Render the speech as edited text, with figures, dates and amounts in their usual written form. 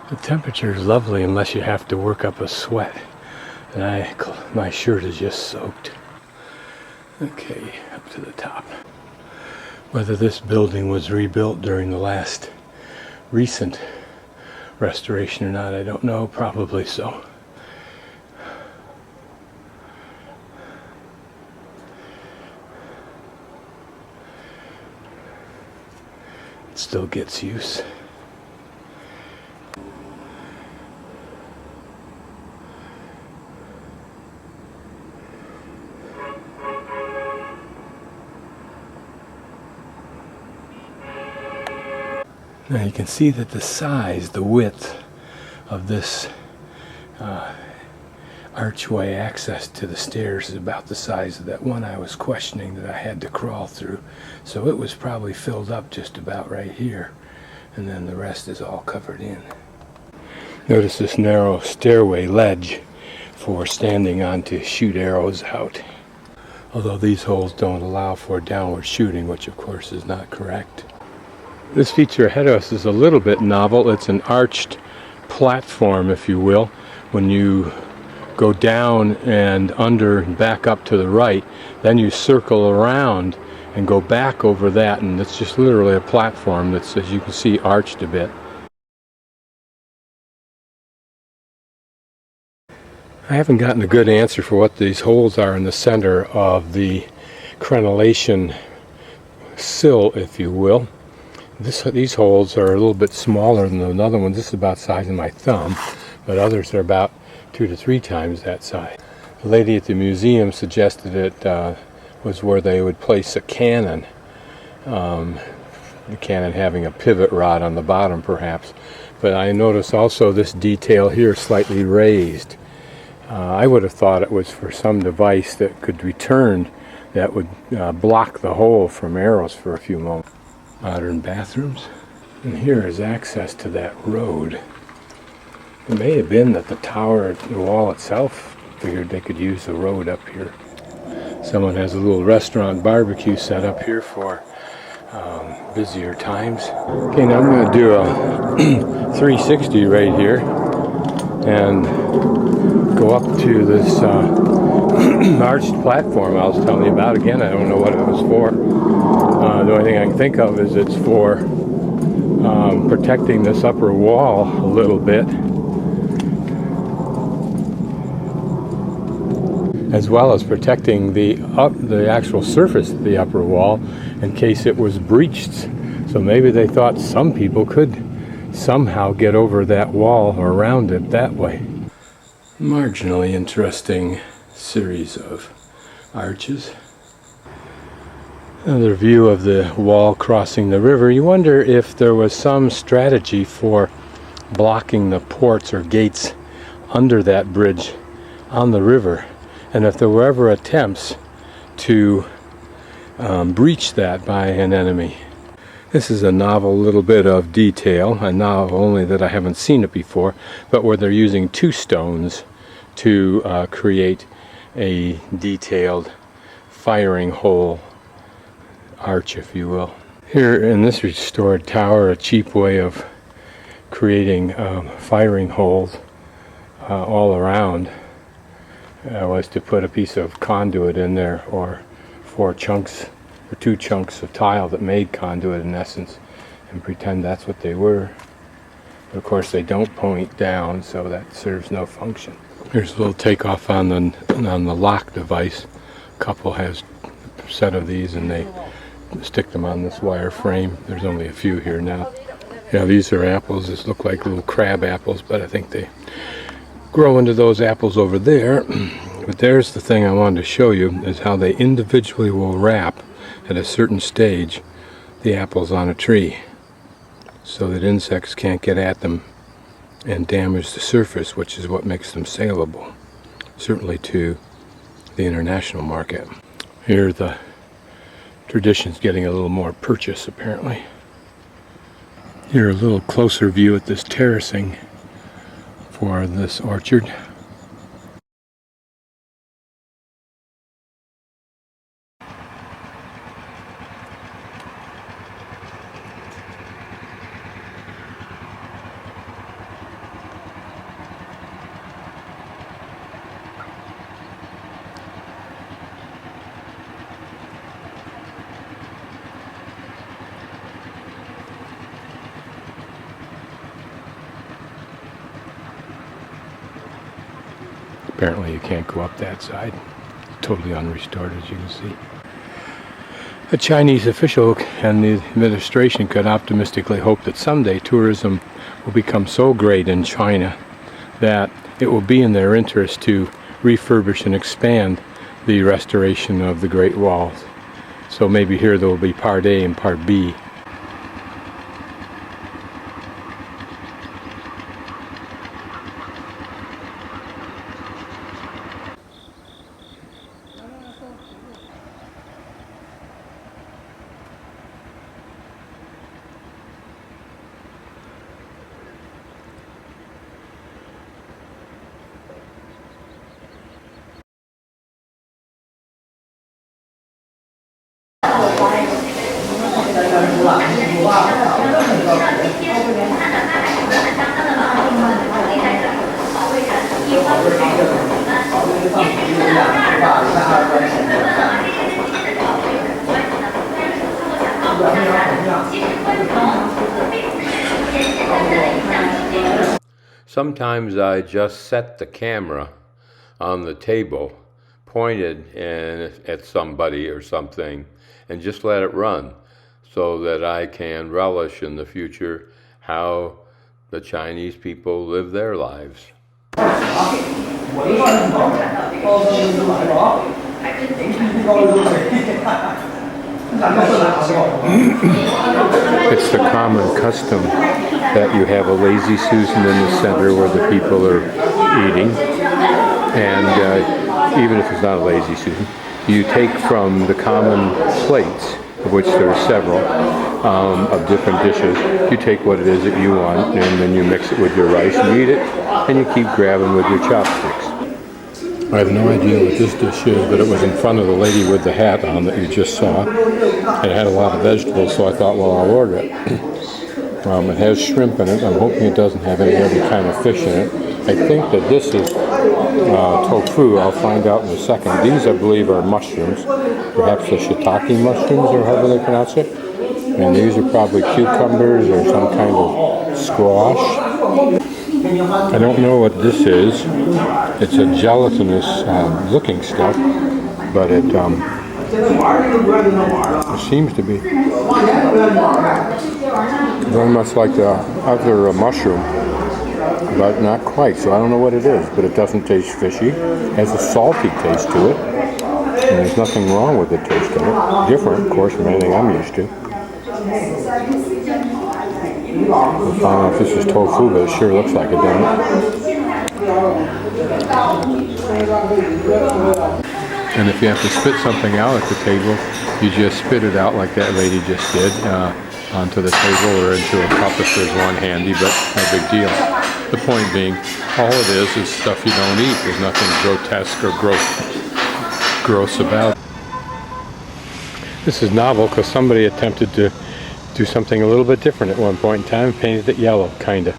The temperature is lovely unless you have to work up a sweat. And my shirt is just soaked. Okay, up to the top. Whether this building was rebuilt during the last recent restoration or not, I don't know. Probably so. It still gets use. Now you can see that the size, the width of this archway access to the stairs is about the size of that one I was questioning that I had to crawl through. So it was probably filled up just about right here, and then the rest is all covered in. Notice this narrow stairway ledge for standing on to shoot arrows out. Although these holes don't allow for downward shooting, which of course is not correct. This feature ahead of us is a little bit novel. It's an arched platform, if you will. When you go down and under and back up to the right, then you circle around and go back over that, and it's just literally a platform that's, as you can see, arched a bit. I haven't gotten a good answer for what these holes are in the center of the crenellation sill, if you will. These holes are a little bit smaller than another one. This is about the size of my thumb, but others are about 2 to 3 times that size. The lady at the museum suggested it was where they would place a cannon. The cannon having a pivot rod on the bottom, perhaps. But I notice also this detail here slightly raised. I would have thought it was for some device that could return that would block the hole from arrows for a few moments. Modern bathrooms. And here is access to that road. It may have been that the tower, the wall itself, figured they could use the road up here. Someone has a little restaurant barbecue set up here for busier times. Okay, now I'm going to do a 360 right here and go up to this arched platform I was telling you about. Again, I don't know what it was for. The only thing I can think of is it's for protecting this upper wall a little bit, as well as protecting the actual surface of the upper wall in case it was breached. So maybe they thought some people could somehow get over that wall or around it that way. Marginally interesting series of arches. Another view of the wall crossing the river. You wonder if there was some strategy for blocking the ports or gates under that bridge on the river, and if there were ever attempts to breach that by an enemy. This is a novel little bit of detail, a novel only that I haven't seen it before, but where they're using 2 stones to create a detailed firing hole arch, if you will. Here in this restored tower, a cheap way of creating firing holes all around was to put a piece of conduit in there, or 2 chunks of tile that made conduit in essence, and pretend that's what they were. But of course they don't point down, so that serves no function. Here's a little takeoff on the lock device. A couple has a set of these and they stick them on this wire frame. There's only a few here now. Yeah, these are apples. These look like little crab apples, but I think they grow into those apples over there. But there's the thing I wanted to show you, is how they individually will wrap at a certain stage the apples on a tree so that insects can't get at them and damage the surface, which is what makes them saleable, certainly to the international market. Here the tradition's getting a little more purchase, apparently. Here a little closer view at this terracing for this orchard. Apparently you can't go up that side. Totally unrestored, as you can see. A Chinese official and the administration could optimistically hope that someday tourism will become so great in China that it will be in their interest to refurbish and expand the restoration of the Great Walls. So maybe here there will be part A and part B. Sometimes I just set the camera on the table, pointed at somebody or something, and just let it run so that I can relish in the future how the Chinese people live their lives. It's the common custom that you have a lazy Susan in the center where the people are eating, and even if it's not a lazy Susan, you take from the common plates, of which there are several, of different dishes. You take what it is that you want, and then you mix it with your rice and eat it, and you keep grabbing with your chopsticks. I have no idea what this dish is, but it was in front of the lady with the hat on that you just saw. It had a lot of vegetables, so I thought, well, I'll order it. It has shrimp in it. I'm hoping it doesn't have any other kind of fish in it. I think that this is tofu. I'll find out in a second. These, I believe, are mushrooms. Perhaps the shiitake mushrooms, or however they pronounce it. And these are probably cucumbers or some kind of squash. I don't know what this is. It's a gelatinous looking stuff, but it seems to be very much like the other mushroom, but not quite. So I don't know what it is, but it doesn't taste fishy. It has a salty taste to it, and there's nothing wrong with the taste of it. Different, of course, from anything I'm used to. We'll find out if this is tofu, but it sure looks like it, doesn't it? And if you have to spit something out at the table, you just spit it out like that lady just did, onto the table or into a cup if there's one handy, but no big deal. The point being, all it is stuff you don't eat. There's nothing grotesque or gross about it. This is novel because somebody attempted to do something a little bit different at one point in time, painted it yellow, kinda.